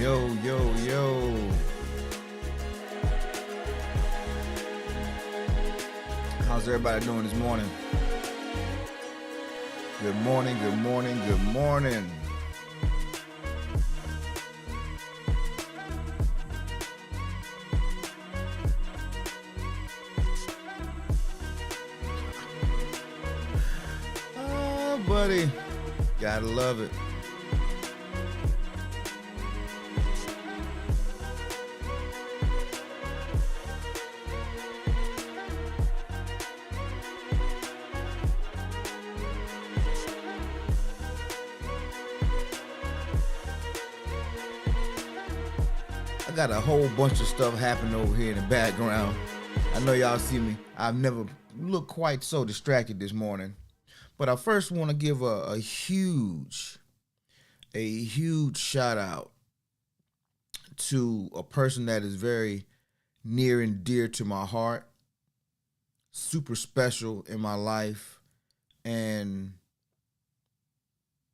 Yo, yo, yo. How's everybody doing this morning? Good morning, good morning, good morning. Oh, buddy. Gotta love it. I got a whole bunch of stuff happening over here in the background. I know y'all see me. I've never looked quite so distracted this morning. But I first want to give a huge shout out to a person that is very near and dear to my heart, super special in my life, and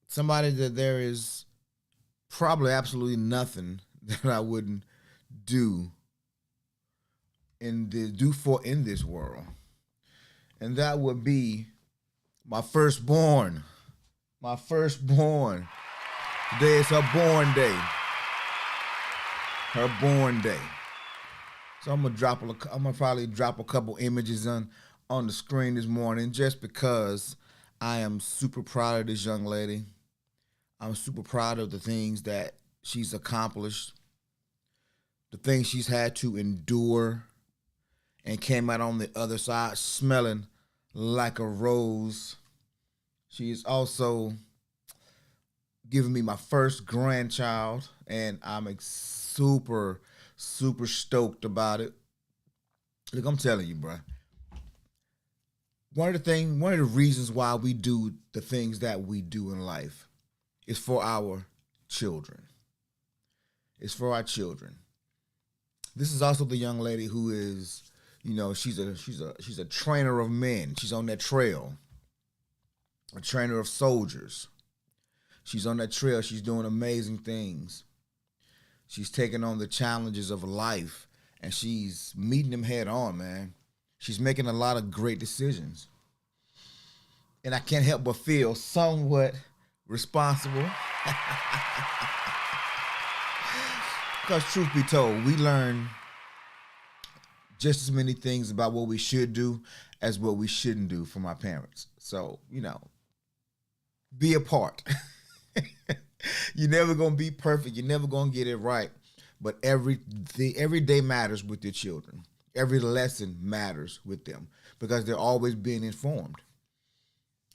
somebody that there is probably absolutely nothing that I wouldn't do in this world. And that would be my firstborn. My firstborn. Today is her born day. Her born day. So I'm gonna probably drop a couple images on the screen this morning just because I am super proud of this young lady. I'm super proud of the things that she's accomplished, the things she's had to endure, and came out on the other side smelling like a rose. She is also giving me my first grandchild, and I'm super, super stoked about it. Look, I'm telling you, bro. One of the reasons why we do the things that we do in life is for our children. It's for our children. This is also the young lady who is, she's a trainer of men. She's on that trail. A trainer of soldiers. She's on that trail. She's doing amazing things. She's taking on the challenges of life, and she's meeting them head on, man. She's making a lot of great decisions. And I can't help but feel somewhat responsible. Because truth be told, we learn just as many things about what we should do as what we shouldn't do from our parents. So, be a part. You're never going to be perfect. You're never going to get it right. But every day matters with your children. Every lesson matters with them because they're always being informed.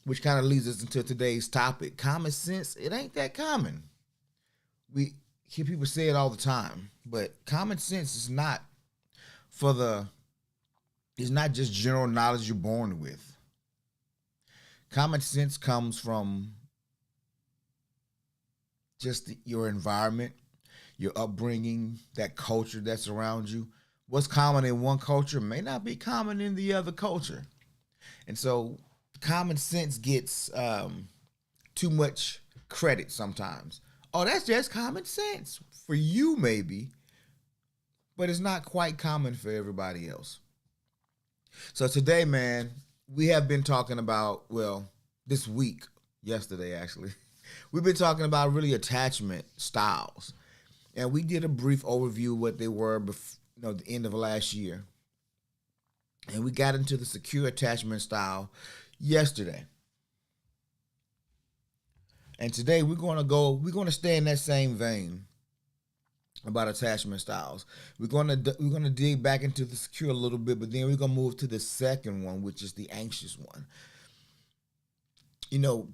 Which kind of leads us into today's topic. Common sense, it ain't that common. We hear people say it all the time, but common sense is not it's not just general knowledge you're born with. Common sense comes from just your environment, your upbringing, that culture that's around you. What's common in one culture may not be common in the other culture. And so common sense gets too much credit sometimes. Oh, that's just common sense. For you, maybe, but it's not quite common for everybody else. So today, man, we have been talking about, this week, yesterday actually, we've been talking about really attachment styles. And we did a brief overview of what they were before, the end of last year. And we got into the secure attachment style yesterday. And today we're going to stay in that same vein about attachment styles. We're going to dig back into the secure a little bit, but then we're going to move to the second one, which is the anxious one.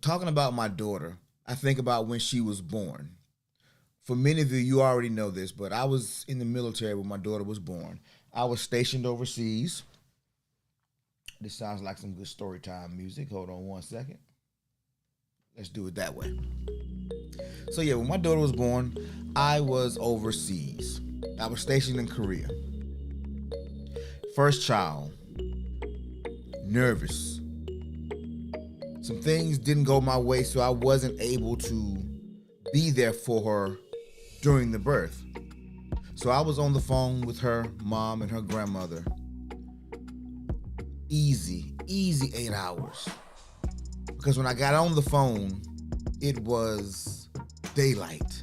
Talking about my daughter, I think about when she was born. For many of you already know this, but I was in the military when my daughter was born. I was stationed overseas. This sounds like some good story time music. Hold on one second. Let's do it that way. So yeah, when my daughter was born, I was overseas. I was stationed in Korea. First child. Nervous. Some things didn't go my way, so I wasn't able to be there for her during the birth. So I was on the phone with her mom and her grandmother. Easy 8 hours. Because when I got on the phone, it was daylight.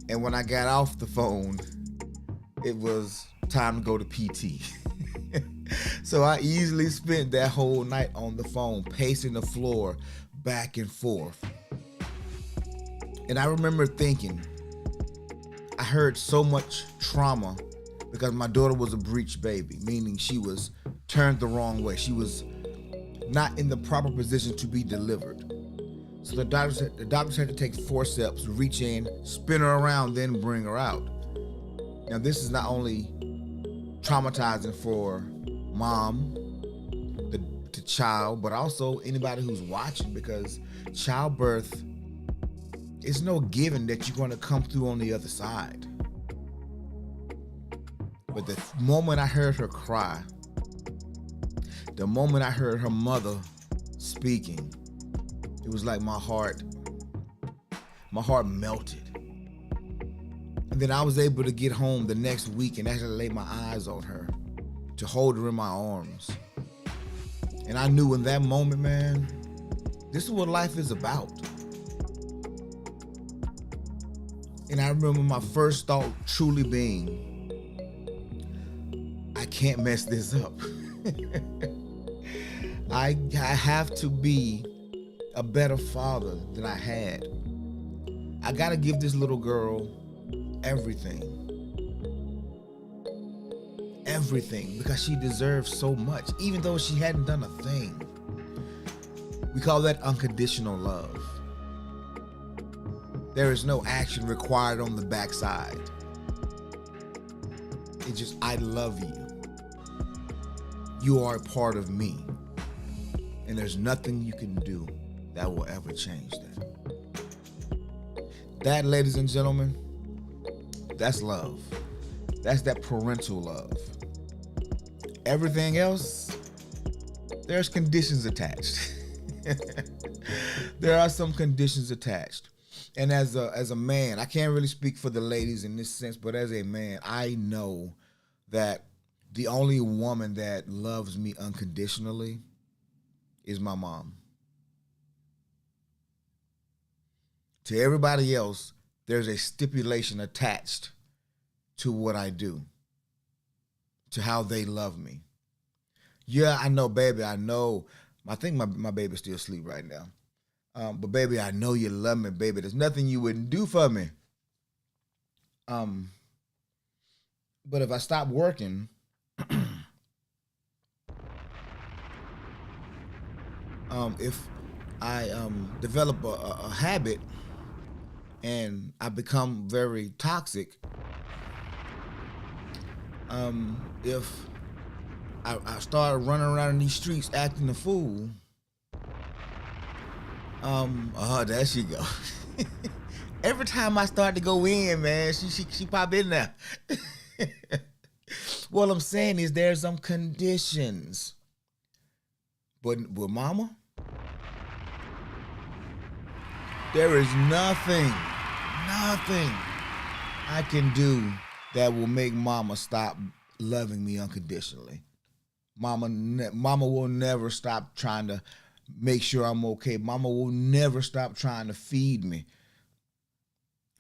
And when I got off the phone, it was time to go to PT. So I easily spent that whole night on the phone, pacing the floor back and forth. And I remember thinking, I heard so much trauma because my daughter was a breech baby, meaning she was turned the wrong way. She was not in the proper position to be delivered. So the doctors had to take forceps, reach in, spin her around, then bring her out. Now this is not only traumatizing for mom, the child, but also anybody who's watching, because childbirth is no given that you're going to come through on the other side. But the moment I heard her cry, the moment I heard her mother speaking, it was like my heart melted. And then I was able to get home the next week and actually lay my eyes on her, to hold her in my arms. And I knew in that moment, man, this is what life is about. And I remember my first thought truly being, I can't mess this up. I have to be a better father than I had. I gotta give this little girl everything. Everything, because she deserves so much, even though she hadn't done a thing. We call that unconditional love. There is no action required on the backside. It's just, I love you. You are a part of me. And there's nothing you can do that will ever change that. That, ladies and gentlemen, that's love. That's that parental love. Everything else, there's conditions attached. There are some conditions attached. And as a man, I can't really speak for the ladies in this sense, but as a man, I know that the only woman that loves me unconditionally is my mom. To everybody else, there's a stipulation attached to what I do, to how they love me. Yeah, I know, baby, I know. I think my baby's still asleep right now. But baby, I know you love me, baby. There's nothing you wouldn't do for me. But if I stop working, if I develop a habit and I become very toxic, if I start running around in these streets acting a fool, there she go. Every time I start to go in, man, she pop in there. What I'm saying is there's some conditions. But with mama, there is nothing I can do that will make mama stop loving me unconditionally. Mama will never stop trying to make sure I'm okay. Mama will never stop trying to feed me,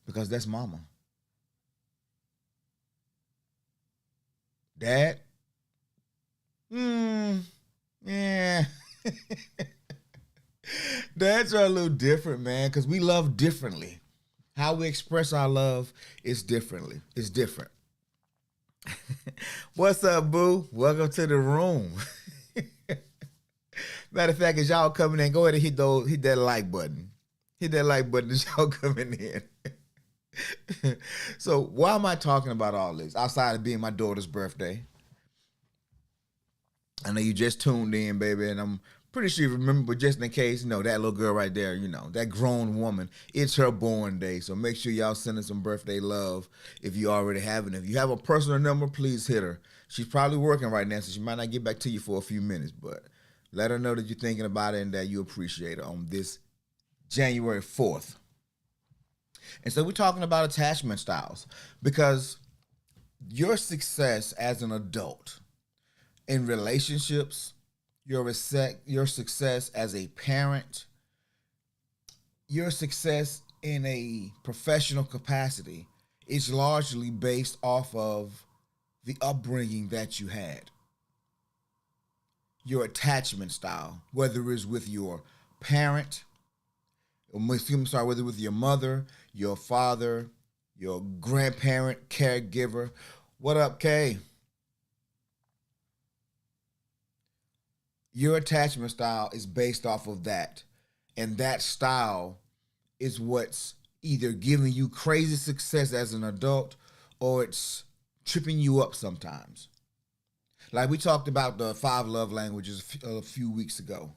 because that's mama. Dad? Yeah. Dads are a little different, man, because we love differently. How we express our love is differently. It's different. What's up, boo? Welcome to the room. Matter of fact, as y'all coming in, go ahead and hit that like button. Hit that like button as y'all coming in. So why am I talking about all this outside of being my daughter's birthday? I know you just tuned in, baby, and I'm pretty sure you remember, but just in case, that little girl right there, that grown woman, it's her born day. So make sure y'all send her some birthday love if you already haven't. If you have a personal number, please hit her. She's probably working right now, so she might not get back to you for a few minutes, but let her know that you're thinking about it and that you appreciate her on this January 4th. And so we're talking about attachment styles because your success as an adult in relationships, your success as a parent, your success in a professional capacity is largely based off of the upbringing that you had. Your attachment style, whether it's with your parent, whether with your mother, your father, your grandparent, caregiver. What up, Kay? Your attachment style is based off of that. And that style is what's either giving you crazy success as an adult or it's tripping you up sometimes. Like we talked about the 5 love languages a few weeks ago.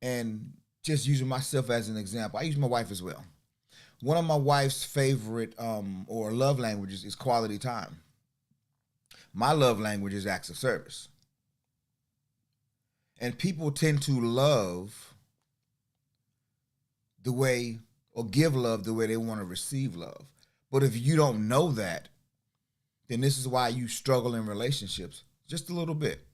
And just using myself as an example, I use my wife as well. One of my wife's favorite or love languages is quality time. My love language is acts of service. And people tend to love the way or give love the way they want to receive love. But if you don't know that, then this is why you struggle in relationships just a little bit.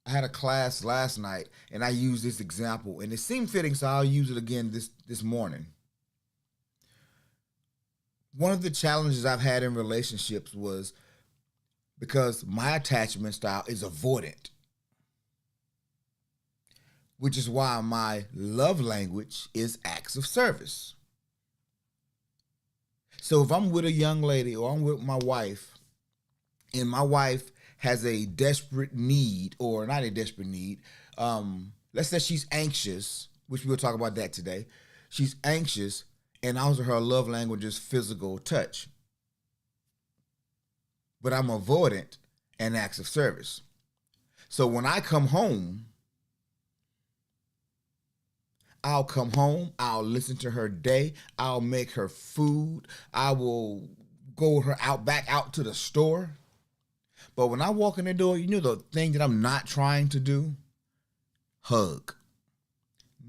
I had a class last night and I used this example and it seemed fitting, so I'll use it again this morning. One of the challenges I've had in relationships was because my attachment style is avoidant, which is why my love language is acts of service. So if I'm with a young lady or I'm with my wife and my wife has a desperate need, or not a desperate need, let's say she's anxious, which we'll talk about that today. She's anxious, and also her love language is physical touch. But I'm avoidant and acts of service. So when I come home, I'll listen to her day, I'll make her food, I will go with her back out to the store. But when I walk in the door, you know the thing that I'm not trying to do? Hug.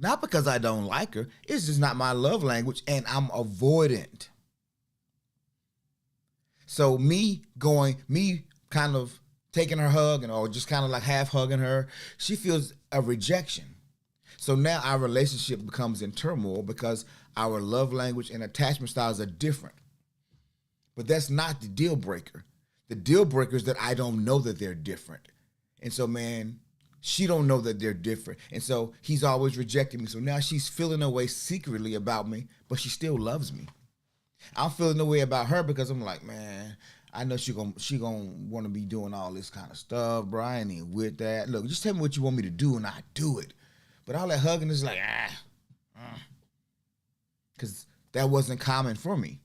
Not because I don't like her, it's just not my love language and I'm avoidant. So me kind of taking her hug or just kind of like half hugging her, she feels a rejection. So now our relationship becomes in turmoil because our love language and attachment styles are different. But that's not the deal breaker. The deal breaker is that I don't know that they're different. And so, man, she don't know that they're different. And so he's always rejecting me. So now she's feeling a way secretly about me, but she still loves me. I'm feeling the way about her because I'm like, man, I know she gonna want to be doing all this kind of stuff, bro. I ain't even with that. Look, just tell me what you want me to do and I do it. But all that hugging is like, because that wasn't common for me.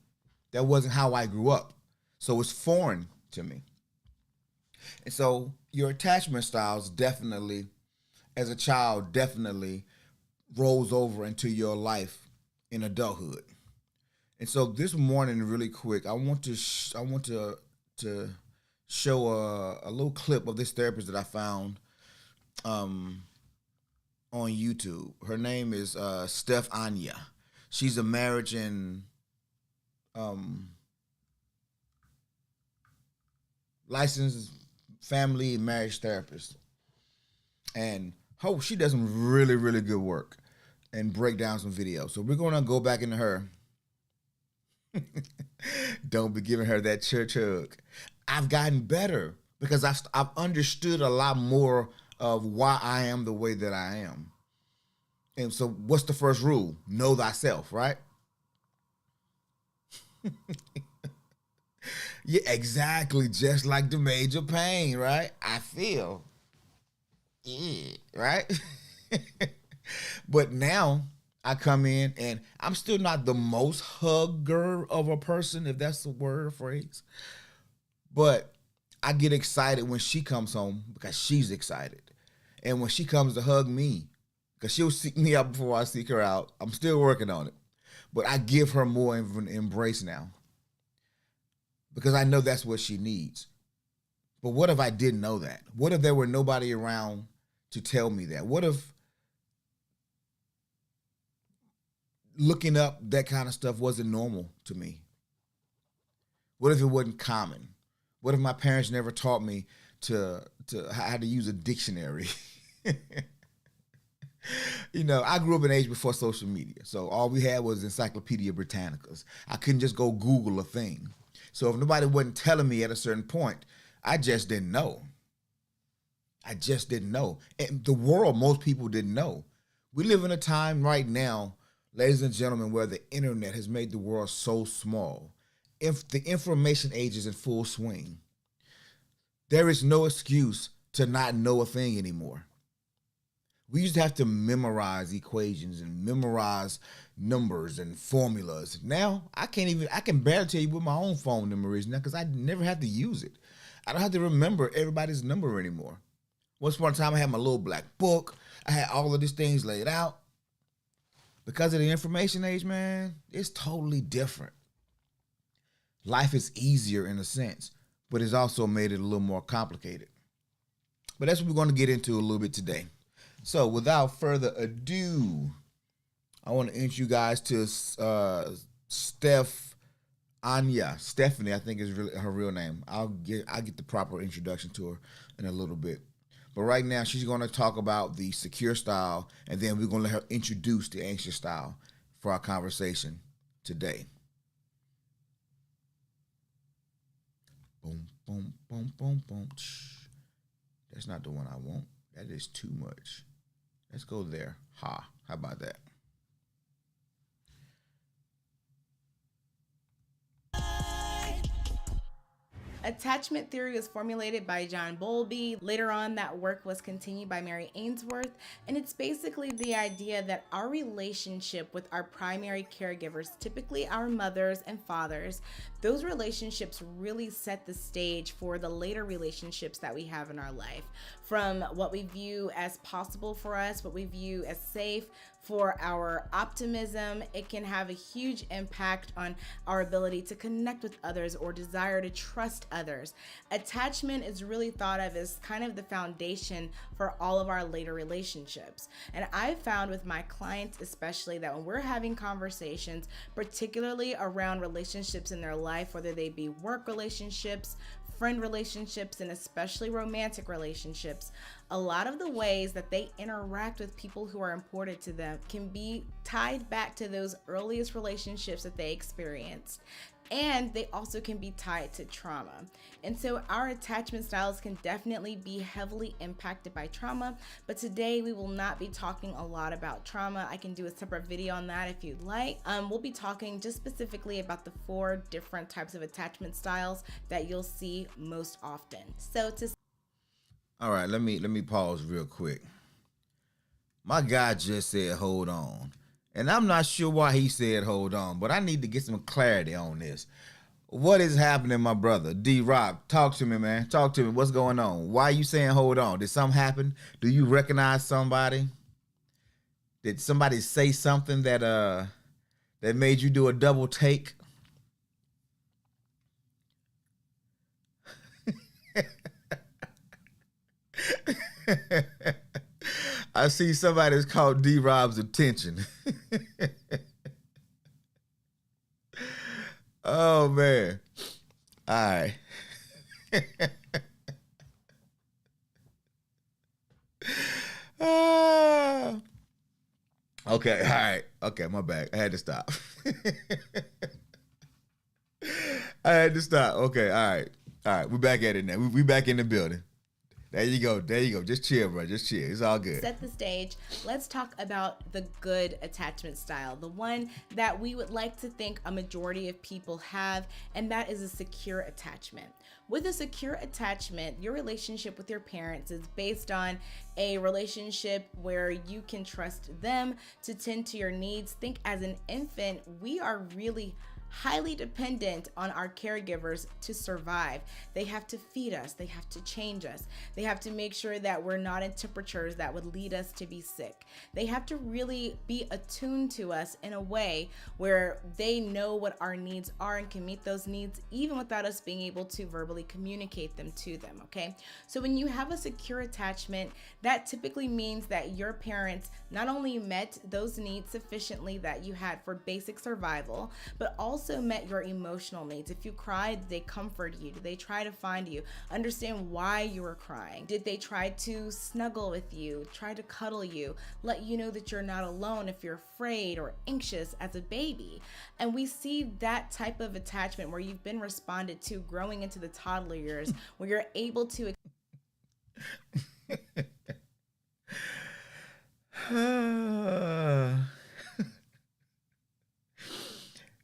That wasn't how I grew up. So it's foreign to me. And so your attachment styles definitely, as a child, definitely rolls over into your life in adulthood. And so this morning, really quick, I want to show a little clip of this therapist that I found on YouTube. Her name is Steph Anya. She's a marriage and licensed family and marriage therapist. And she does some really, really good work and break down some videos. So we're going to go back into her. Don't be giving her that church hug. I've gotten better because I've understood a lot more of why I am the way that I am. And so what's the first rule? Know thyself, right? Yeah, exactly. Just like the major pain, right? I feel. Yeah, right? But now I come in and I'm still not the most hugger of a person, if that's the word or phrase. But I get excited when she comes home because she's excited. And when she comes to hug me, because she'll seek me out before I seek her out. I'm still working on it. But I give her more of an embrace now because I know that's what she needs. But what if I didn't know that? What if there were nobody around to tell me that? What if, looking up that kind of stuff wasn't normal to me? What if it wasn't common? What if my parents never taught me to how to use a dictionary? I grew up in an age before social media, so all we had was Encyclopedia Britannicas. I couldn't just go Google a thing. So if nobody wasn't telling me at a certain point, I just didn't know. I just didn't know. And the world, most people didn't know. We live in a time right now, ladies and gentlemen, where the internet has made the world so small. If the information age is in full swing, there is no excuse to not know a thing anymore. We used to have to memorize equations and memorize numbers and formulas. Now I can barely tell you what my own phone number is now because I never had to use it. I don't have to remember everybody's number anymore. Once upon a time I had my little black book. I had all of these things laid out. Because of the information age, man, it's totally different. Life is easier in a sense, but it's also made it a little more complicated. But that's what we're going to get into a little bit today. So without further ado, I want to introduce you guys to Stephanie, I think is really her real name. I'll get the proper introduction to her in a little bit. But right now, she's going to talk about the secure style, and then we're going to let her introduce the anxious style for our conversation today. Boom, boom, boom, boom, boom. That's not the one I want. That is too much. Let's go there. How about that? Attachment theory was formulated by John Bowlby. Later on, that work was continued by Mary Ainsworth, and it's basically the idea that our relationship with our primary caregivers, typically our mothers and fathers, those relationships really set the stage for the later relationships that we have in our life. From what we view as possible for us, what we view as safe, for our optimism, it can have a huge impact on our ability to connect with others or desire to trust others. Attachment is really thought of as kind of the foundation for all of our later relationships. And I've found with my clients especially that when we're having conversations, particularly around relationships in their life, whether they be work relationships, friend relationships, and especially romantic relationships, a lot of the ways that they interact with people who are important to them can be tied back to those earliest relationships that they experienced. And they also can be tied to trauma. And so our attachment styles can definitely be heavily impacted by trauma. But today we will not be talking a lot about trauma. I can do a separate video on that if you'd like. We'll be talking just specifically about the 4 different types of attachment styles that you'll see most often. All right, let me pause real quick. My guy just said, hold on. And I'm not sure why he said hold on, but I need to get some clarity on this. What is happening, my brother? D-Rock, talk to me, man. Talk to me. What's going on? Why are you saying hold on? Did something happen? Do you recognize somebody? Did somebody say something that made you do a double take? I see somebody's caught D-Rob's attention. Oh, man. All right. Okay, all right. Okay, my bad. I had to stop. I had to stop. Okay, all right. All right, we're back at it now. We back in the building. There you go. There you go. Just chill, bro. Just chill. It's all good. Set the stage. Let's talk about the good attachment style, the one that we would like to think a majority of people have, and that is a secure attachment. With a secure attachment, your relationship with your parents is based on a relationship where you can trust them to tend to your needs. Think as an infant, we are really highly dependent on our caregivers to survive. They have to feed us, they have to change us, they have to make sure that we're not in temperatures that would lead us to be sick. They have to really be attuned to us in a way where they know what our needs are and can meet those needs even without us being able to verbally communicate them to them, okay? So when you have a secure attachment, that typically means that your parents not only met those needs sufficiently that you had for basic survival, but also met your emotional needs. If you cried, did they comfort you? Did they try to find you? Understand why you were crying? Did they try to snuggle with you, try to cuddle you, let you know that you're not alone if you're afraid or anxious as a baby? And we see that type of attachment where you've been responded to growing into the toddler years, where you're able to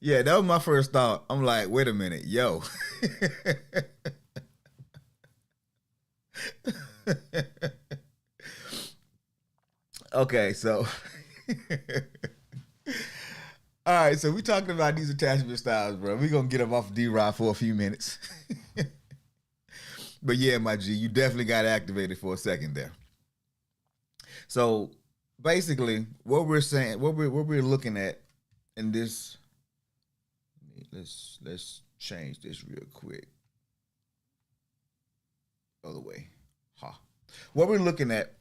Yeah, that was my first thought. I'm like, wait a minute, yo. Okay, so all right, so we talking about these attachment styles, bro. We're gonna get them off D-Rod for a few minutes. But yeah, my G, you definitely got activated for a second there. So basically, what we're saying, what we're looking at in this, let's change this real quick. Other way. Ha. What we're looking at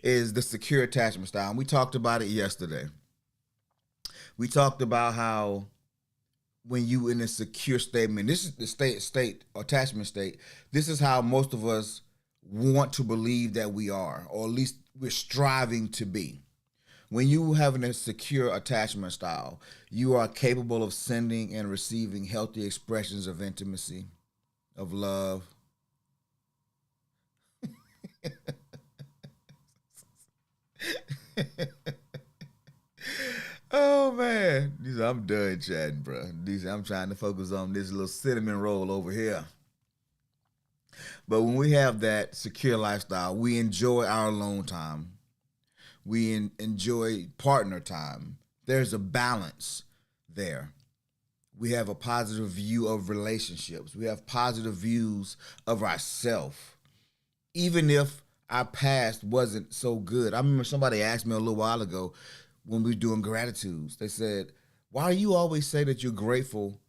is the secure attachment style. And we talked about it yesterday. We talked about how when you in a secure statement, this is the state attachment state. This is how most of us want to believe that we are, or at least we're striving to be. When you having a secure attachment style, you are capable of sending and receiving healthy expressions of intimacy, of love. Oh man, I'm done chatting, bro. I'm trying to focus on this little cinnamon roll over here. But when we have that secure lifestyle, we enjoy our alone time. We enjoy partner time. There's a balance there. We have a positive view of relationships. We have positive views of ourselves. Even if our past wasn't so good. I remember somebody asked me a little while ago when we were doing gratitudes. They said, why do you always say that you're grateful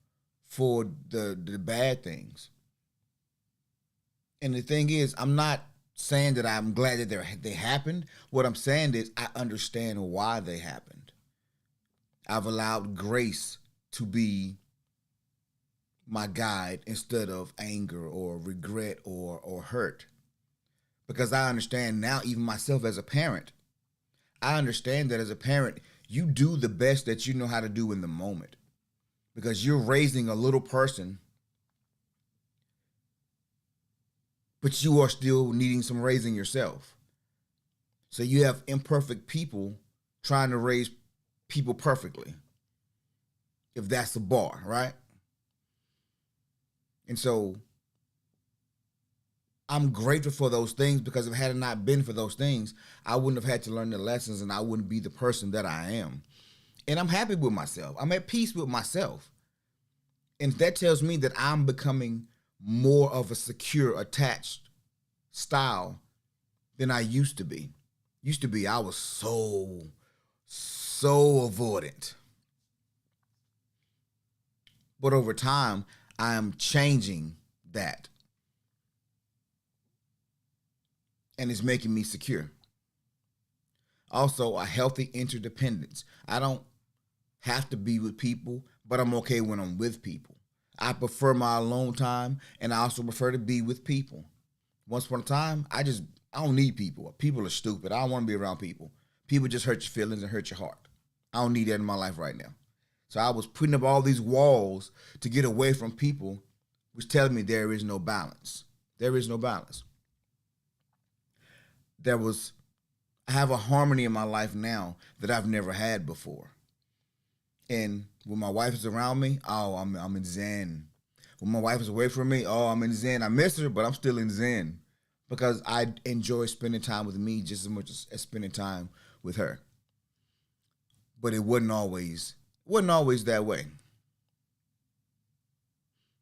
for the bad things? And the thing is, I'm not saying that I'm glad that they happened. What I'm saying is I understand why they happened. I've allowed grace to be my guide instead of anger or regret or hurt. Because I understand now, even myself as a parent, I understand that as a parent, you do the best that you know how to do in the moment. Because you're raising a little person, but you are still needing some raising yourself. So you have imperfect people trying to raise people perfectly, if that's the bar, right? And so I'm grateful for those things, because if it had not been for those things, I wouldn't have had to learn the lessons and I wouldn't be the person that I am. And I'm happy with myself. I'm at peace with myself. And that tells me that I'm becoming more of a secure, attached style than I used to be. I was so avoidant. But over time, I am changing that. And it's making me secure. Also, a healthy interdependence. I don't have to be with people, but I'm okay when I'm with people. I prefer my alone time, and I also prefer to be with people. Once upon a time, I don't need people. People are stupid. I don't want to be around people. People just hurt your feelings and hurt your heart. I don't need that in my life right now. So I was putting up all these walls to get away from people, which tells me there is no balance. There is no balance. I have a harmony in my life now that I've never had before. And when my wife is around me, oh, I'm in Zen. When my wife is away from me, oh, I'm in Zen. I miss her, but I'm still in Zen, because I enjoy spending time with me just as much as spending time with her. But it wasn't always that way.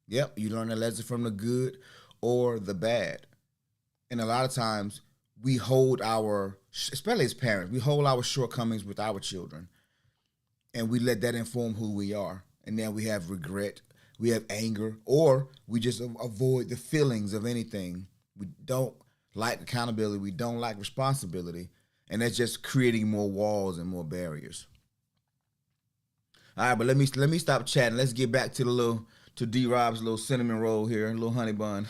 Yep, you learn a lesson from the good or the bad. And a lot of times we hold our, especially as parents, we hold our shortcomings with our children and we let that inform who we are. And then we have regret, we have anger, or we just avoid the feelings of anything. We don't like accountability, we don't like responsibility, and that's just creating more walls and more barriers. All right, but let me stop chatting. Let's get back to the little to D Rob's little cinnamon roll here, a little honey bun.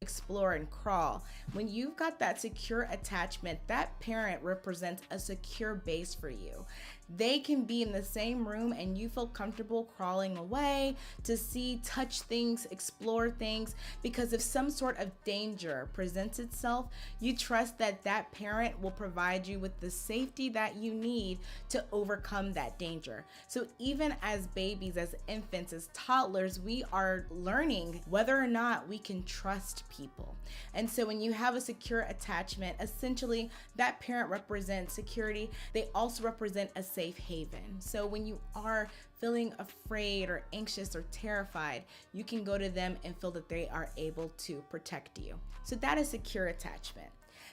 Explore and crawl. When you've got that secure attachment, that parent represents a secure base for you. They can be in the same room and you feel comfortable crawling away to see, touch things, explore things, because if some sort of danger presents itself, you trust that that parent will provide you with the safety that you need to overcome that danger. So even as babies, as infants, as toddlers, we are learning whether or not we can trust people. And so when you have a secure attachment, essentially that parent represents security. They also represent a safe haven. So when you are feeling afraid or anxious or terrified, you can go to them and feel that they are able to protect you. So that is secure attachment.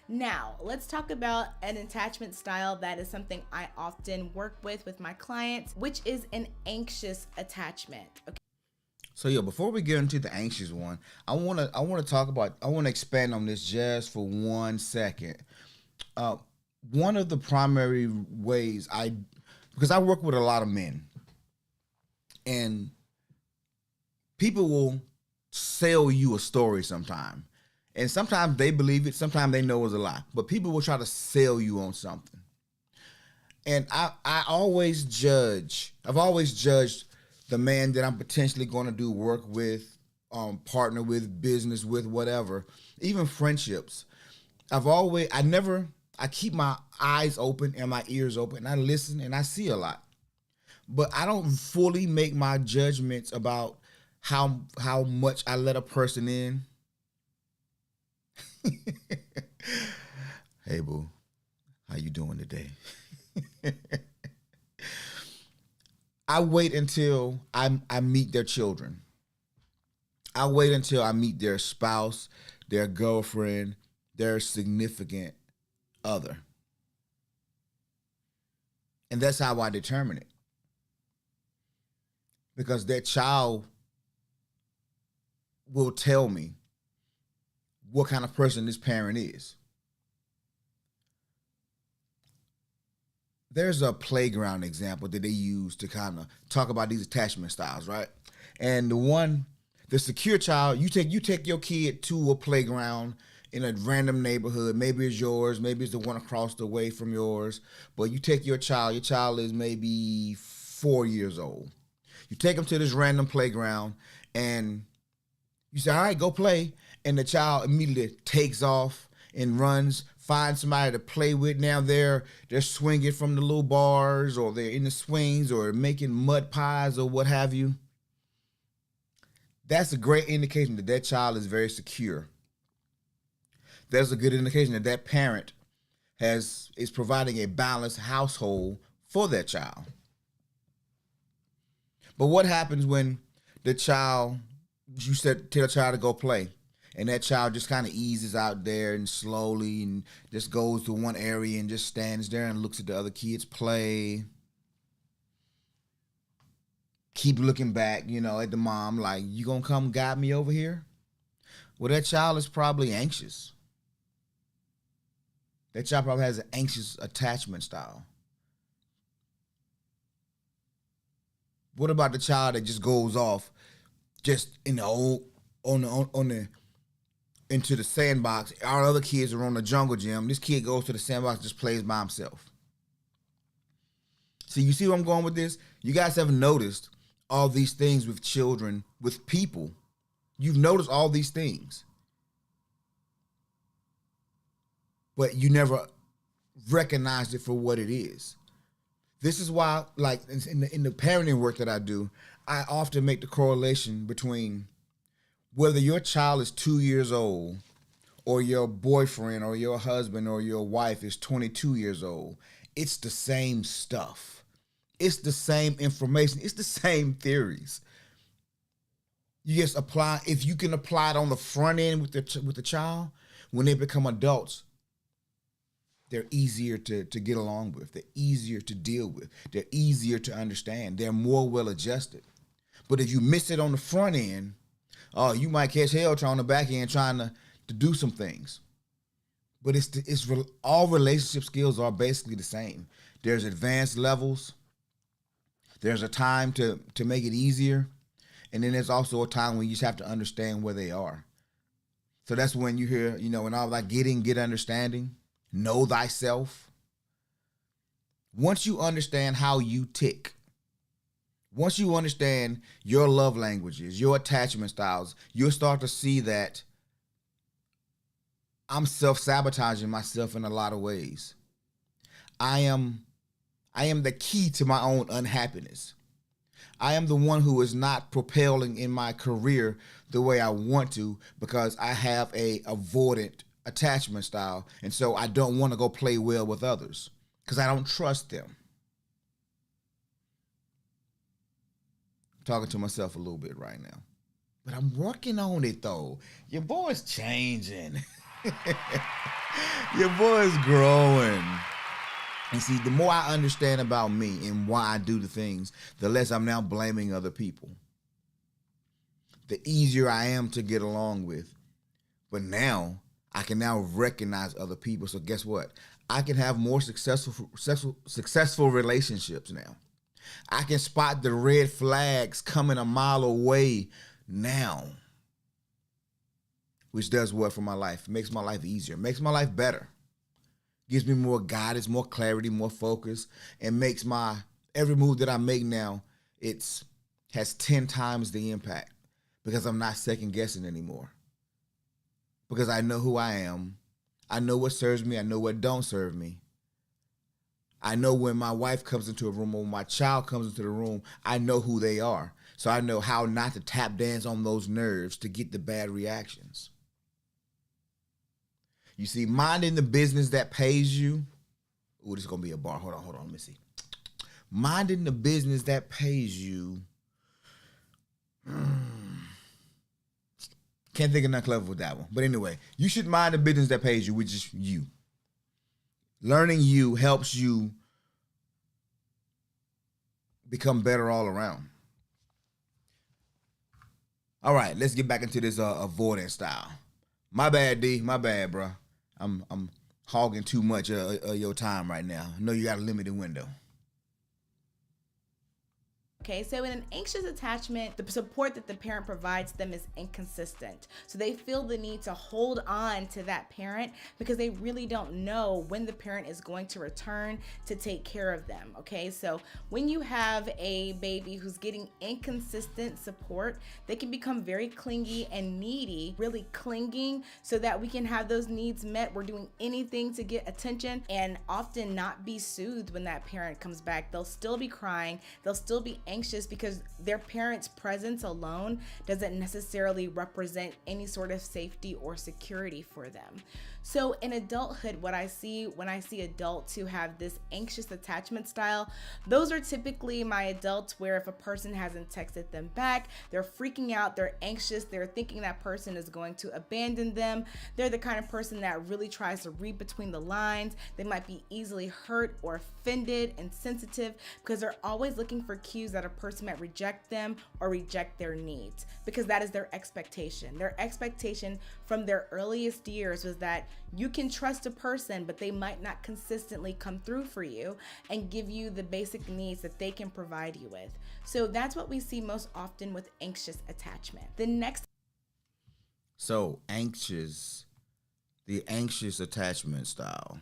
Now, let's talk about an attachment style that is something I often work with my clients, which is an anxious attachment. Okay. So yeah, before we get into the anxious one, I want to expand on this just for 1 second. Uh, One of the primary ways because I work with a lot of men, and people will sell you a story sometime, and sometimes they believe it, sometimes they know it's a lie, but people will try to sell you on something. And I've always judged the man that I'm potentially going to do work with, partner with, business with, whatever, even friendships. I keep my eyes open and my ears open, and I listen and I see a lot. But I don't fully make my judgments about how much I let a person in. Hey boo, how you doing today? I wait until I meet their children. I wait until I meet their spouse, their girlfriend, their significant other. And that's how I determine it. Because that child will tell me what kind of person this parent is. There's a playground example that they use to kind of talk about these attachment styles, right? And the secure child, you take your kid to a playground in a random neighborhood. Maybe it's yours, maybe it's the one across the way from yours. But you take your child is maybe 4 years old. You take them to this random playground and you say, all right, go play. And the child immediately takes off and runs, finds somebody to play with. Now they're swinging from the little bars, or they're in the swings, or making mud pies or what have you. That's a great indication that that child is very secure. That's a good indication that that parent is providing a balanced household for that child. But what happens when the child, you said tell a child to go play, and that child just kind of eases out there and slowly and just goes to one area and just stands there and looks at the other kids play, keep looking back, at the mom like, you gonna come guide me over here? Well, that child is probably anxious. That child probably has an anxious attachment style. What about the child that just goes off just in the old on the into the sandbox? Our other kids are on the jungle gym. This kid goes to the sandbox, just plays by himself. So you see where I'm going with this? You guys have noticed all these things with children, with people. You've noticed all these things, but you never recognized it for what it is. This is why, like in the parenting work that I do, I often make the correlation between whether your child is 2 years old or your boyfriend or your husband or your wife is 22 years old. It's the same stuff. It's the same information. It's the same theories. You just apply, if you can apply it on the front end with the child, when they become adults, they're easier to get along with. They're easier to deal with. They're easier to understand. They're more well adjusted. But if you miss it on the front end, you might catch hell on the back end trying to do some things. But all relationship skills are basically the same. There's advanced levels. There's a time to make it easier. And then there's also a time when you just have to understand where they are. So that's when you hear, and all like get understanding, know thyself. Once you understand how you tick, once you understand your love languages, your attachment styles, you'll start to see that I'm self-sabotaging myself in a lot of ways. I am the key to my own unhappiness. I am the one who is not propelling in my career the way I want to because I have a avoidant attachment style. And so I don't want to go play well with others because I don't trust them. I'm talking to myself a little bit right now. But I'm working on it though. Your boy's changing. Your boy's growing. And see, the more I understand about me and why I do the things, the less I'm now blaming other people. The easier I am to get along with. But now, I can now recognize other people. So guess what? I can have more successful relationships now. I can spot the red flags coming a mile away now. Which does what for my life? Makes my life easier. Makes my life better. Gives me more guidance, more clarity, more focus, and makes my every move that I make now, has 10 times the impact because I'm not second guessing anymore. Because I know who I am. I know what serves me. I know what don't serve me. I know when my wife comes into a room or when my child comes into the room, I know who they are. So I know how not to tap dance on those nerves to get the bad reactions. You see, minding the business that pays you. Ooh, this is going to be a bar. Hold on. Let me see. Minding the business that pays you. Can't think of nothing clever with that one. But anyway, you should mind the business that pays you, which is you. Learning you helps you become better all around. All right, let's get back into this avoidance style. My bad, D. My bad, bro. I'm hogging too much of your time right now. I know you got a limited window. Okay, so in an anxious attachment, the support that the parent provides them is inconsistent. So they feel the need to hold on to that parent because they really don't know when the parent is going to return to take care of them. Okay, so when you have a baby who's getting inconsistent support, they can become very clingy and needy, really clinging so that we can have those needs met. We're doing anything to get attention and often not be soothed when that parent comes back. They'll still be crying. They'll still be anxious because their parents' presence alone doesn't necessarily represent any sort of safety or security for them. So in adulthood, what I see when I see adults who have this anxious attachment style, those are typically my adults where if a person hasn't texted them back, they're freaking out, they're anxious, they're thinking that person is going to abandon them. They're the kind of person that really tries to read between the lines. They might be easily hurt or offended and sensitive because they're always looking for cues that a person might reject them or reject their needs because that is their expectation. Their expectation from their earliest years was that you can trust a person, but they might not consistently come through for you and give you the basic needs that they can provide you with. So that's what we see most often with anxious attachment. The anxious attachment style.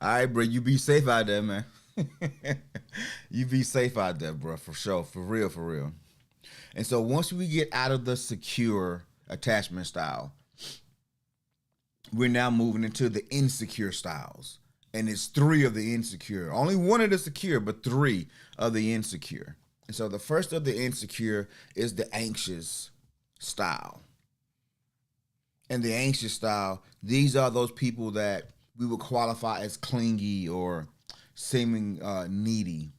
All right, bro, you be safe out there, man. You be safe out there, bro, for sure, for real. And so once we get out of the secure attachment style, we're now moving into the insecure styles. And it's 3 of the insecure. Only 1 of the secure, but 3 of the insecure. And so the first of the insecure is the anxious style. And the anxious style, these are those people that we would qualify as clingy or seeming needy.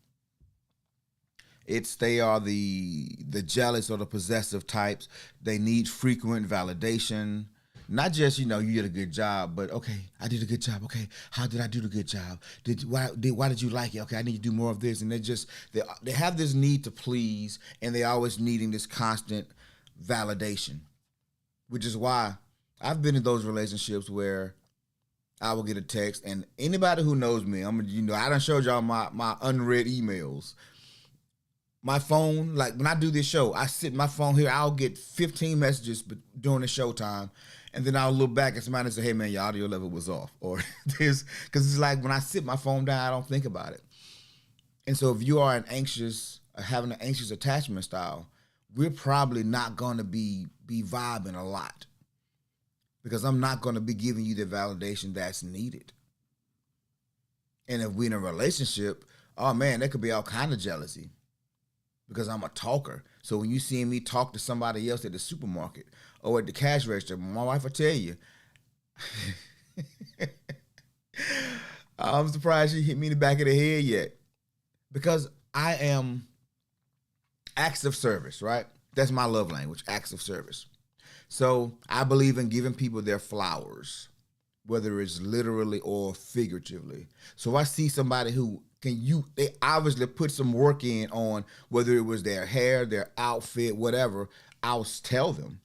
They are the jealous or the possessive types. They need frequent validation. Not just you did a good job, but okay, I did a good job. Okay, how did I do the good job? Why did you like it? Okay, I need to do more of this. And they have this need to please, and they always needing this constant validation, which is why I've been in those relationships where I will get a text, and anybody who knows me, I done showed y'all my unread emails. My phone, like when I do this show, I sit my phone here. I'll get 15 messages during the show time, and then I'll look back at somebody and say, "Hey man, your audio level was off," or this, because it's like when I sit my phone down, I don't think about it. And so, if you are having an anxious attachment style, we're probably not going to be vibing a lot, because I'm not going to be giving you the validation that's needed. And if we're in a relationship, oh man, there could be all kind of jealousy, because I'm a talker. So when you see me talk to somebody else at the supermarket or at the cash register, my wife will tell you, I'm surprised she hit me in the back of the head yet. Because I am acts of service, right? That's my love language, acts of service. So I believe in giving people their flowers, whether it's literally or figuratively. So if I see somebody who they obviously put some work in on whether it was their hair, their outfit, whatever, I'll tell them.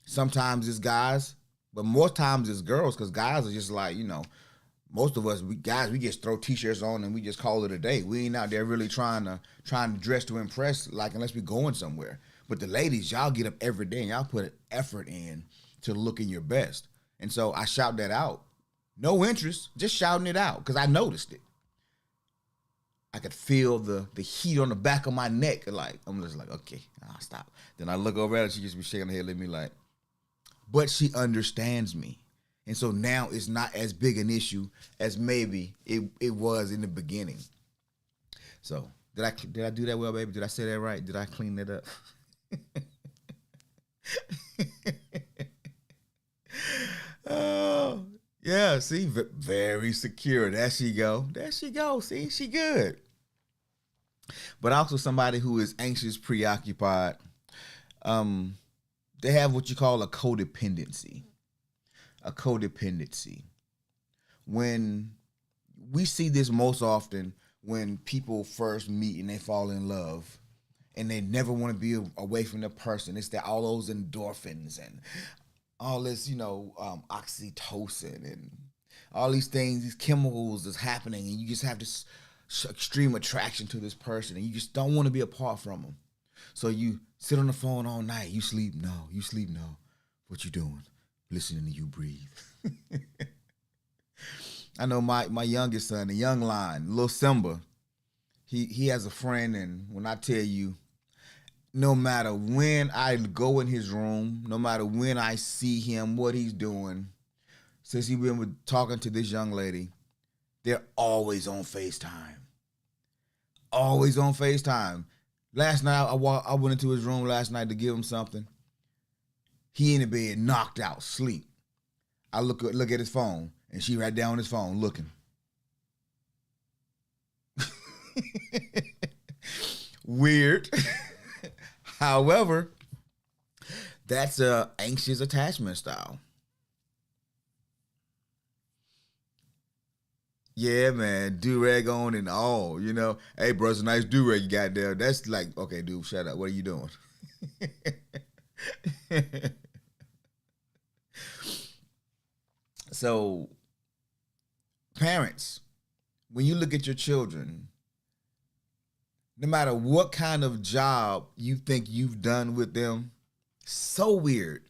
Sometimes it's guys, but more times it's girls, because guys are just like, most of us, we just throw t-shirts on and we just call it a day. We ain't out there really trying to dress to impress, like, unless we going somewhere. But the ladies, y'all get up every day and y'all put an effort in to looking your best. And so I shout that out. No interest, just shouting it out, because I noticed it. I could feel the heat on the back of my neck. Like, I'm just like, okay, I'll stop. Then I look over at her, she just be shaking her head at me like, but she understands me. And so now it's not as big an issue as maybe it was in the beginning. So did I do that well, baby? Did I say that right? Did I clean that up? Oh, yeah, see, very secure. There she go. See, she good. But also somebody who is anxious, preoccupied. They have what you call a codependency. A codependency. When we see this most often when people first meet and they fall in love, and they never want to be away from the person. It's that all those endorphins and all this, oxytocin and all these things, these chemicals that's happening, and you just have this extreme attraction to this person, and you just don't want to be apart from them. So you sit on the phone all night. You sleep? No. You sleep? No. What you doing? Listening to you breathe. I know my youngest son, the young lion, little Simba, he has a friend, and when I tell you, no matter when I go in his room, no matter when I see him, what he's doing, since he's been talking to this young lady, they're always on FaceTime. Always on FaceTime. Last night, I went into his room last night to give him something. He in the bed, knocked out, sleep. I look at his phone, and she right down on his phone looking. Weird. However, that's a anxious attachment style. Yeah, man, do-rag on and all, Hey, bro, it's a nice do-rag you got there. That's like, okay, dude, shut up. What are you doing? So, parents, when you look at your children, no matter what kind of job you think you've done with them, so weird.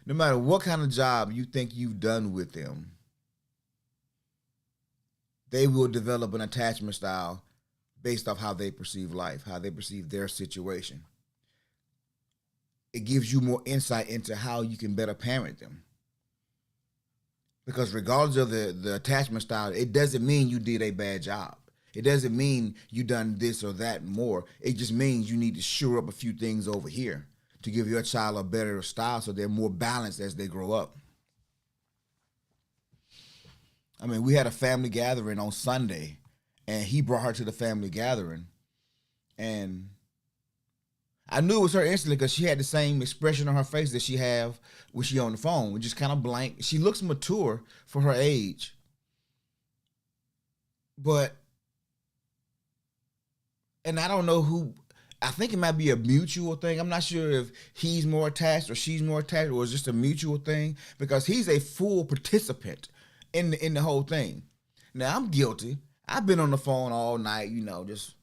No matter what kind of job you think you've done with them, they will develop an attachment style based off how they perceive life, how they perceive their situation. It gives you more insight into how you can better parent them. Because regardless of the attachment style, it doesn't mean you did a bad job. It doesn't mean you done this or that more. It just means you need to shore up a few things over here to give your child a better style so they're more balanced as they grow up. I mean, we had a family gathering on Sunday, and he brought her to the family gathering, and I knew it was her instantly because she had the same expression on her face that she have when she on the phone, which is kind of blank. She looks mature for her age, but and I don't know who. I think it might be a mutual thing. I'm not sure if he's more attached or she's more attached, or it's just a mutual thing because he's a full participant in the whole thing. Now I'm guilty. I've been on the phone all night, just.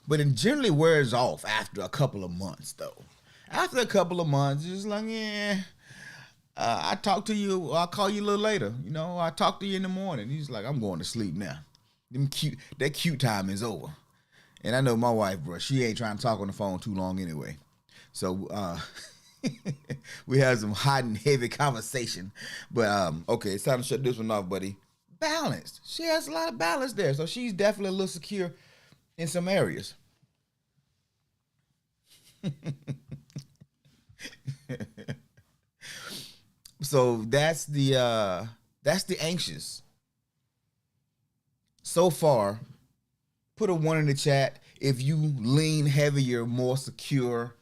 But it generally wears off after a couple of months, though. After a couple of months, it's like, yeah, I talk to you. I'll call you a little later. I talk to you in the morning. He's like, I'm going to sleep now. That cute time is over. And I know my wife, bro, she ain't trying to talk on the phone too long anyway. So we had some hot and heavy conversation. But okay, it's time to shut this one off, buddy. Balanced. She has a lot of balance there. So she's definitely a little secure in some areas. So that's the anxious. So far, put a 1 in the chat if you lean heavier, more secure,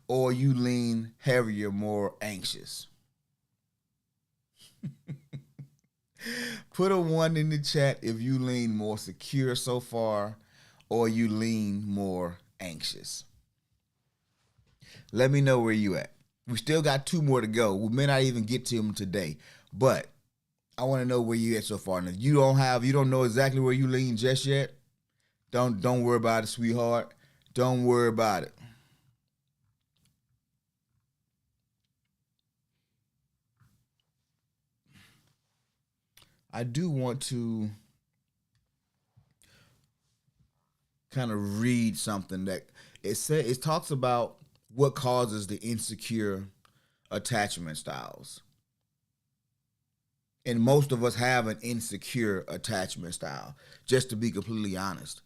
or you lean heavier, more anxious. Put a 1 in the chat if you lean more secure so far, or you lean more anxious. Let me know where you at. We still got 2 more to go. We may not even get to them today, but I want to know where you at so far. And if you don't know exactly where you lean just yet, don't worry about it, sweetheart. Don't worry about it. I do want to kind of read something that it talks about what causes the insecure attachment styles. And most of us have an insecure attachment style, just to be completely honest.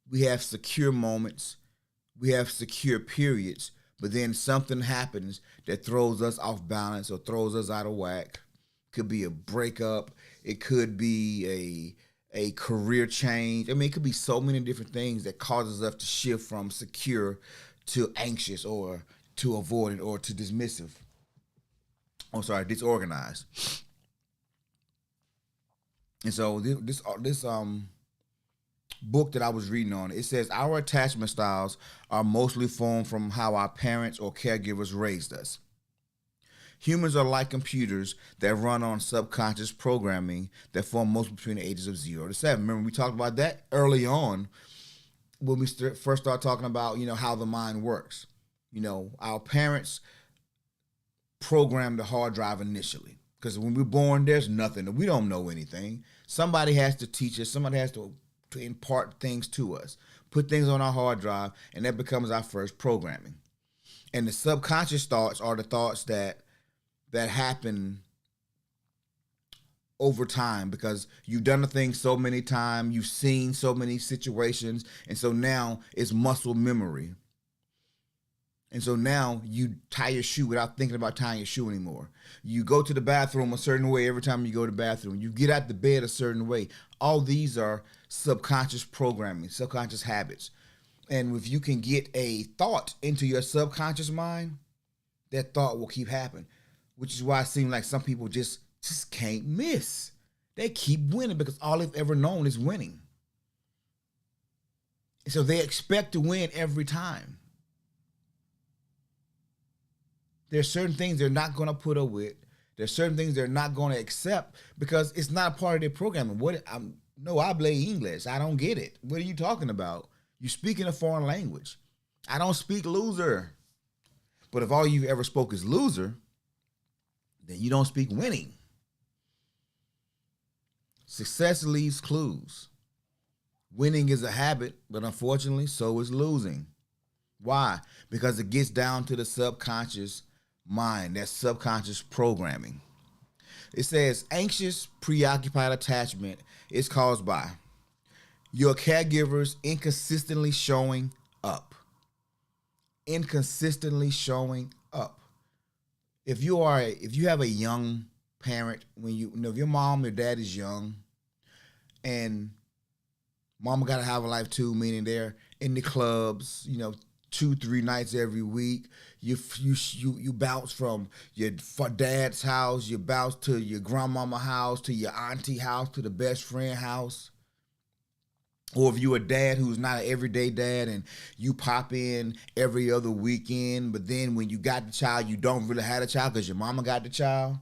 We have secure moments, we have secure periods, but then something happens that throws us off balance or throws us out of whack. Could be a breakup, it could be a career change. I mean, it could be so many different things that causes us to shift from secure to anxious or to avoidant or to dismissive. Disorganized. And so this book that I was reading on, it says our attachment styles are mostly formed from how our parents or caregivers raised us. Humans are like computers that run on subconscious programming that form mostly between the ages of 0 to 7. Remember, we talked about that early on when we first started talking about, how the mind works. Our parents programmed the hard drive initially. Because when we're born, there's nothing. We don't know anything. Somebody has to teach us. Somebody has to impart things to us, put things on our hard drive, and that becomes our first programming. And the subconscious thoughts are the thoughts that happen over time because you've done the thing so many times, you've seen so many situations, and so now it's muscle memory. And so now you tie your shoe without thinking about tying your shoe anymore. You go to the bathroom a certain way every time you go to the bathroom. You get out the bed a certain way. All these are subconscious programming, subconscious habits. And if you can get a thought into your subconscious mind, that thought will keep happening. Which is why it seems like some people just can't miss. They keep winning because all they've ever known is winning. And so they expect to win every time. There's certain things they're not going to put up with. There's certain things they're not going to accept because it's not part of their programming. No hablo English. I don't get it. What are you talking about? You speak in a foreign language. I don't speak loser. But if all you've ever spoke is loser, then you don't speak winning. Success leaves clues. Winning is a habit, but unfortunately, so is losing. Why? Because it gets down to the subconscious mind, that subconscious programming. It says anxious, preoccupied attachment is caused by Your caregivers inconsistently showing up. Inconsistently showing up. If you have a young parent, when if your mom or dad is young, and mama gotta have a life too, meaning they're in the clubs, 2-3 nights every week. You bounce from your dad's house, you bounce to your grandmama house, to your auntie house, to the best friend house. Or if you're a dad who's not an everyday dad and you pop in every other weekend, but then when you got the child, you don't really have a child because your mama got the child.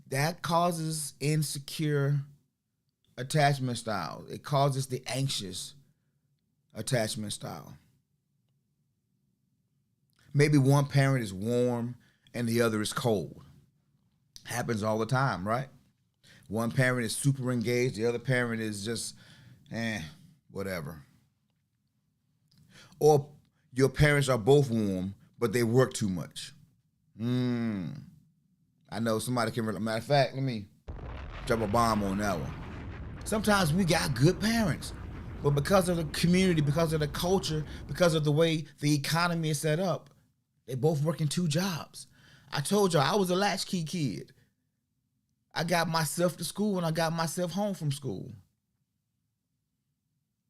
That causes insecure attachment style. It causes the anxious attachment style. Maybe one parent is warm and the other is cold. Happens all the time, right? One parent is super engaged, the other parent is just, whatever. Or your parents are both warm, but they work too much. I know somebody can, matter of fact, let me drop a bomb on that one. Sometimes we got good parents, but because of the community, because of the culture, because of the way the economy is set up, they both working 2 jobs. I told y'all I was a latchkey kid. I got myself to school and I got myself home from school.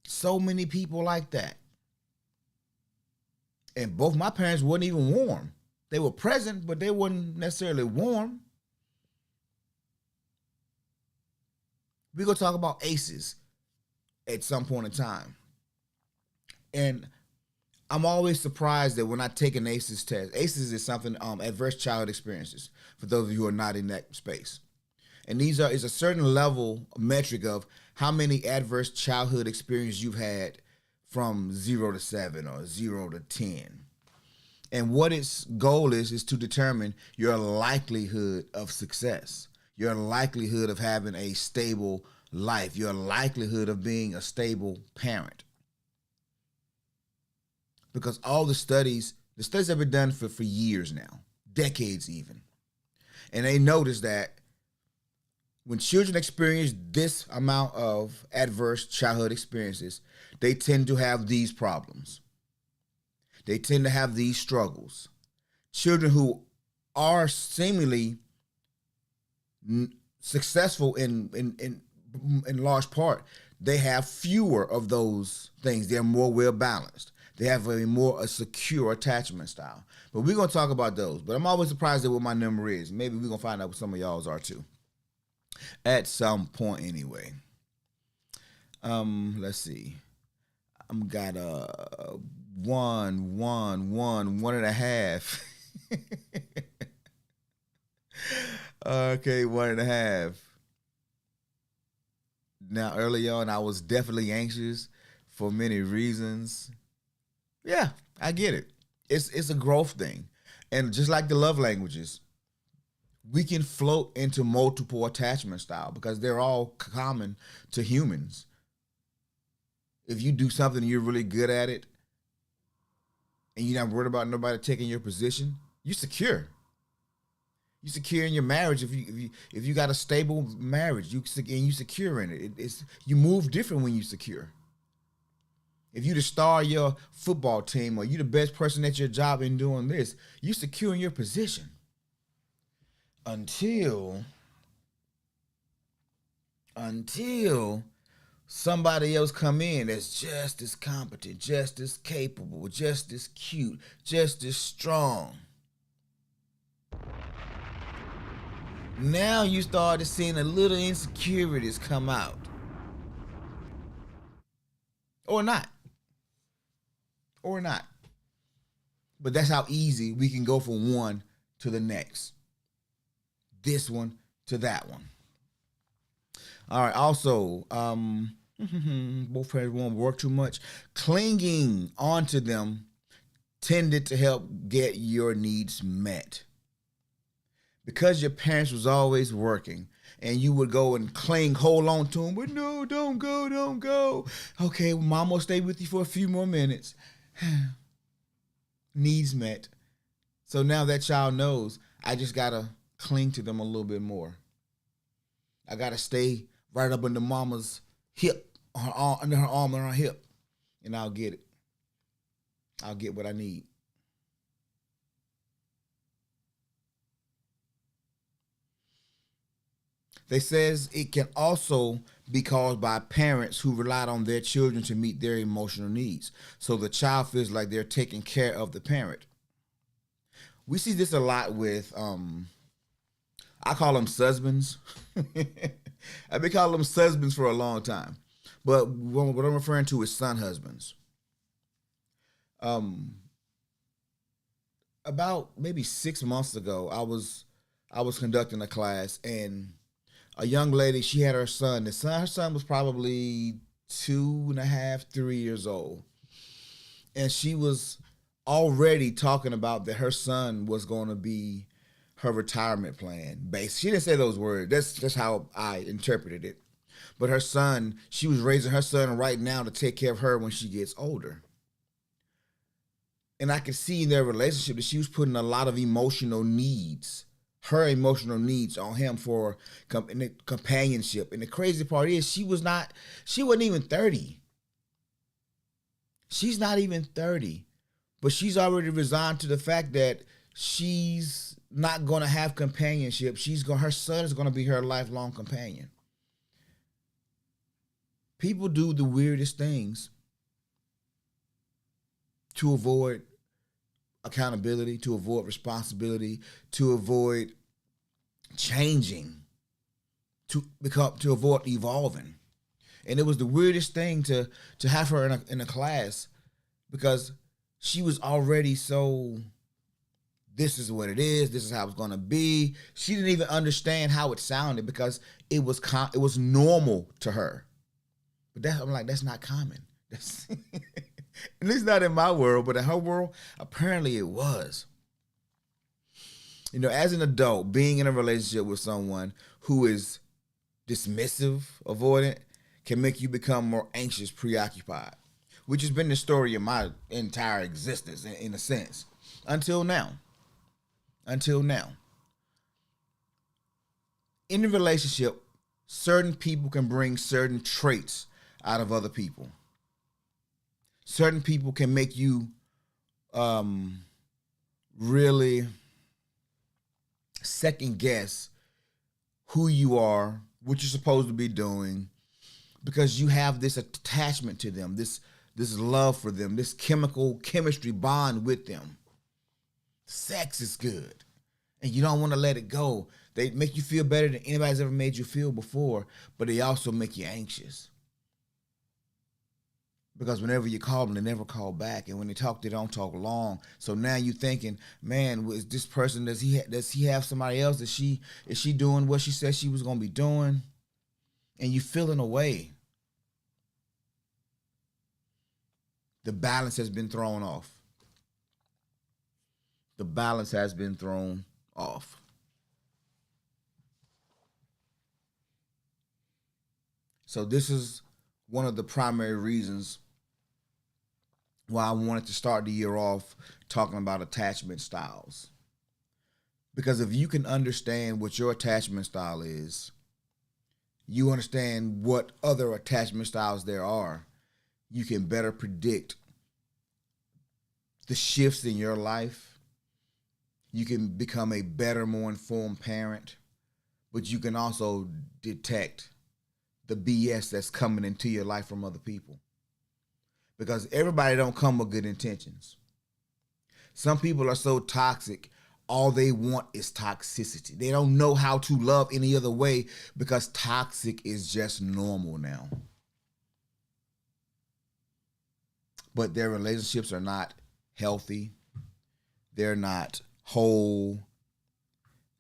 So many people like that. And both my parents weren't even warm. They were present, but they weren't necessarily warm. We're going to talk about ACEs at some point in time. And I'm always surprised that when I take an ACEs test, ACEs is something, adverse childhood experiences, for those of you who are not in that space. And is a certain level metric of how many adverse childhood experiences you've had from 0 to 7 or 0 to 10. And what its goal is to determine your likelihood of success, your likelihood of having a stable life, your likelihood of being a stable parent. Because all the studies have been done for years now, decades even. And they notice that when children experience this amount of adverse childhood experiences, they tend to have these problems. They tend to have these struggles. Children who are seemingly successful in large part, they have fewer of those things. They're more well balanced. They have a secure attachment style. But we're going to talk about those. But I'm always surprised at what my number is. Maybe we're going to find out what some of y'all's are too. At some point anyway. Let's see. I'm got a 1.5. Okay, 1.5. Now, early on, I was definitely anxious for many reasons. Yeah, I get it. It's a growth thing. And just like the love languages, we can float into multiple attachment style because they're all common to humans. If you do something and you're really good at it and you're not worried about nobody taking your position, you're secure. You're secure in your marriage. If you got a stable marriage, you secure in it. You move different when you secure. If you the star of your football team or you the best person at your job in doing this, you secure in your position. Until somebody else come in that's just as competent, just as capable, just as cute, just as strong. Now you started seeing a little insecurities come out. Or not. But that's how easy we can go from one to the next. This one to that one. All right. Also, both parents won't work too much. Clinging onto them tended to help get your needs met. Because your parents was always working and you would go and hold on to them, but no, don't go. Okay, well, mom will stay with you for a few more minutes. Needs met. So now that child knows I just got to cling to them a little bit more. I got to stay right up under mama's hip under her arm and her hip, and I'll get it. I'll get what I need. They says it can also be caused by parents who relied on their children to meet their emotional needs. So the child feels like they're taking care of the parent. We see this a lot with I call them husbands. I've been calling them husbands for a long time. But what I'm referring to is son husbands. Um, about maybe 6 months ago, I was conducting a class, and a young lady, she had her son. Her son was probably 2.5, 3 years old, and she was already talking about that her son was going to be her retirement plan. She didn't say those words. That's just how I interpreted it. But her son, she was raising her son right now to take care of her when she gets older. And I could see in their relationship that she was putting a lot of her emotional needs on him for companionship. And the crazy part is she wasn't even 30. She's not even 30. But she's already resigned to the fact that she's not going to have companionship. Her son is going to be her lifelong companion. People do the weirdest things to avoid accountability, to avoid responsibility, to avoid changing, to avoid evolving. And it was the weirdest thing to have her in a class, because she was already so, this is what it is, this is how it's going to be. She didn't even understand how it sounded because it was normal to her. But I'm like, that's not common. That's at least not in my world, but in her world, apparently it was. As an adult, being in a relationship with someone who is dismissive, avoidant, can make you become more anxious, preoccupied, which has been the story of my entire existence, in a sense, until now. In a relationship, certain people can bring certain traits out of other people. Certain people can make you really second guess who you are, what you're supposed to be doing, because you have this attachment to them, this love for them, this chemistry bond with them. Sex is good, and you don't want to let it go. They make you feel better than anybody's ever made you feel before, but they also make you anxious. Because whenever you call them, they never call back, and when they talk, they don't talk long. So now you're thinking, man, is this person, does he have somebody else? Is she doing what she said she was going to be doing? And you feeling away. The balance has been thrown off. The balance has been thrown off. So this is one of the primary reasons why I wanted to start the year off talking about attachment styles. Because if you can understand what your attachment style is, you understand what other attachment styles there are, you can better predict the shifts in your life. You can become a better, more informed parent, but you can also detect the BS that's coming into your life from other people. Because everybody don't come with good intentions. Some people are so toxic, all they want is toxicity. They don't know how to love any other way because toxic is just normal now. But their relationships are not healthy. They're not whole.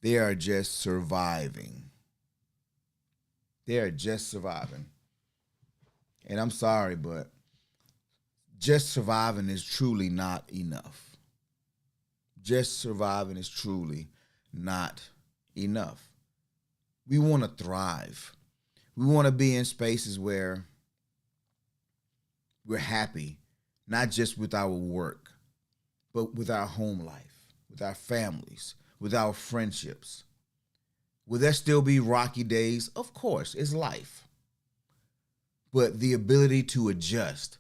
They are just surviving. They are just surviving. And I'm sorry, but just surviving is truly not enough. Just surviving is truly not enough. We want to thrive. We want to be in spaces where we're happy, not just with our work, but with our home life, with our families, with our friendships. Will there still be rocky days? Of course, it's life. but the ability to adjust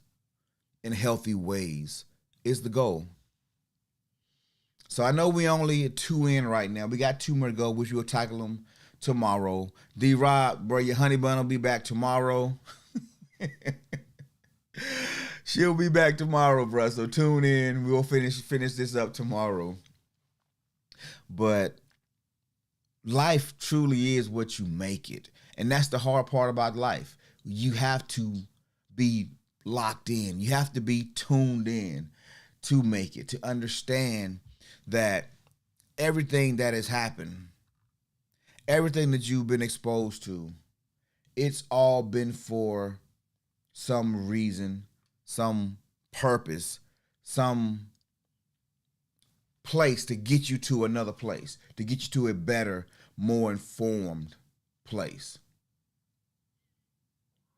in healthy ways is the goal. So I know we only 2 in right now. We got 2 more to go, which we'll tackle them tomorrow. D-Rob, bro, your honey bun will be back tomorrow. She'll be back tomorrow, bro. So tune in. We'll finish this up tomorrow. But life truly is what you make it. And that's the hard part about life. You have to be locked in. You have to be tuned in to make it, to understand that everything that has happened, everything that you've been exposed to, it's all been for some reason, some purpose, some place to get you to another place, to get you to a better, more informed place.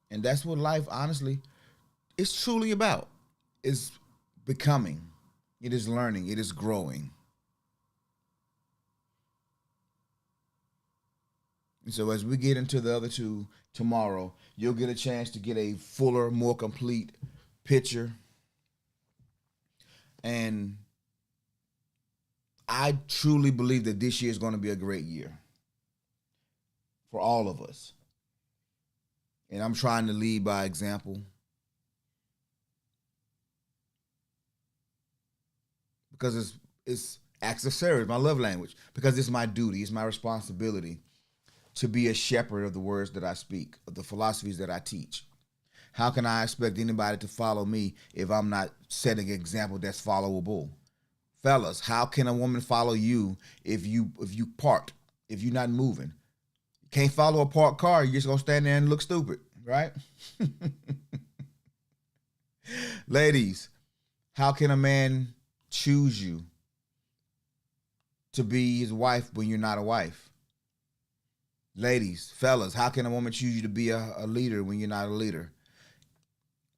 And that's what life, honestly, is truly about. It's becoming. It is learning. It is growing. And so as we get into the other 2 tomorrow, you'll get a chance to get a fuller, more complete picture. And I truly believe that this year is going to be a great year for all of us. And I'm trying to lead by example. Because it's acts of service, my love language. Because it's my duty, it's my responsibility to be a shepherd of the words that I speak, of the philosophies that I teach. How can I expect anybody to follow me if I'm not setting an example that's followable? Fellas, how can a woman follow you if you parked, if you're not moving? You can't follow a parked car, you're just gonna stand there and look stupid, right? Ladies, how can a man choose you to be his wife when you're not a wife? Ladies, fellas, how can a woman choose you to be a leader when you're not a leader?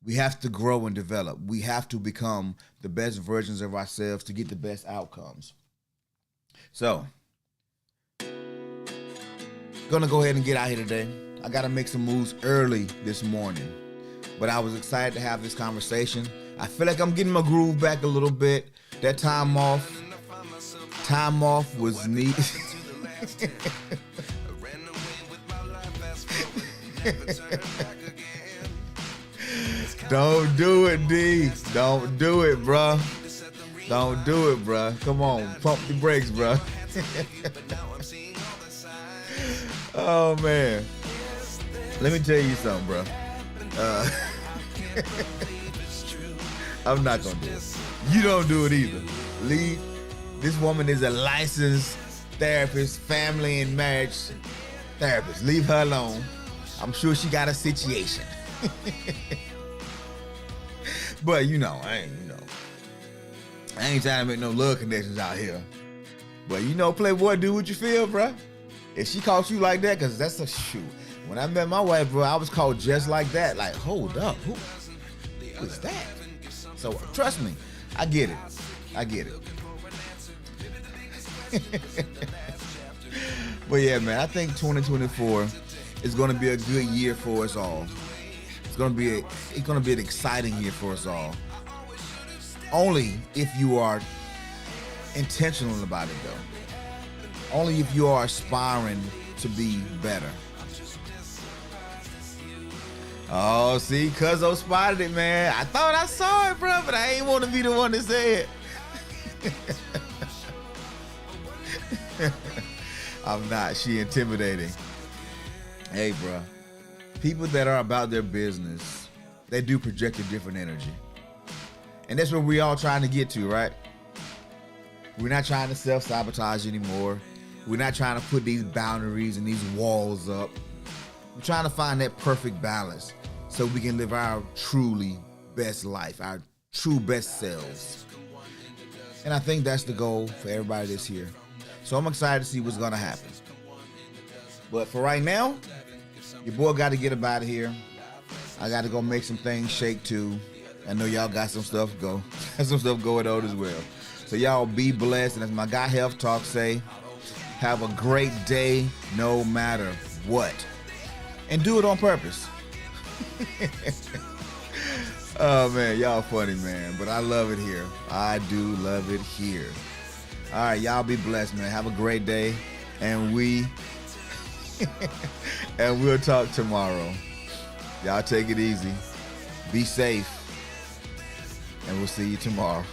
We have to grow and develop. We have to become the best versions of ourselves to get the best outcomes. So, gonna go ahead and get out here today. I gotta make some moves early this morning, but I was excited to have this conversation. I feel like I'm getting my groove back a little bit. That time off was neat. Don't do it, D. Don't do it, bruh. Don't do it, bruh. Come on, pump the brakes, bruh. Oh, man. Let me tell you something, bruh. I'm not gonna do it. You don't do it either. Lee, this woman is a licensed therapist, family and marriage therapist. Leave her alone. I'm sure she got a situation. But I ain't trying to make no love connections out here. But Playboy, do what you feel, bruh. If she caught you like that, because that's a shoot. When I met my wife, bro, I was called just like that. Like, hold up, who is that? So trust me, I get it. But yeah, man, I think 2024 is going to be a good year for us all. It's going to be an exciting year for us all. Only if you are intentional about it, though. Only if you are aspiring to be better. Oh, see, Cuzzo spotted it, man. I thought I saw it, bro, but I ain't want to be the one to say it. I'm not. She intimidating. Hey, bro. People that are about their business, they do project a different energy. And that's what we all trying to get to, right? We're not trying to self-sabotage anymore. We're not trying to put these boundaries and these walls up. We're trying to find that perfect balance so we can live our truly best life, our true best selves. And I think that's the goal for everybody that's here. So I'm excited to see what's going to happen. But for right now, your boy got to get up out of here. I got to go make some things shake too. I know y'all got some stuff going on as well. So y'all be blessed. And as my guy Health Talk say, have a great day no matter what. And do it on purpose. Oh man, y'all funny, man. But I love it here. I do love it here. All right, y'all be blessed, man. Have a great day. And and we'll talk tomorrow. Y'all take it easy. Be safe. And we'll see you tomorrow.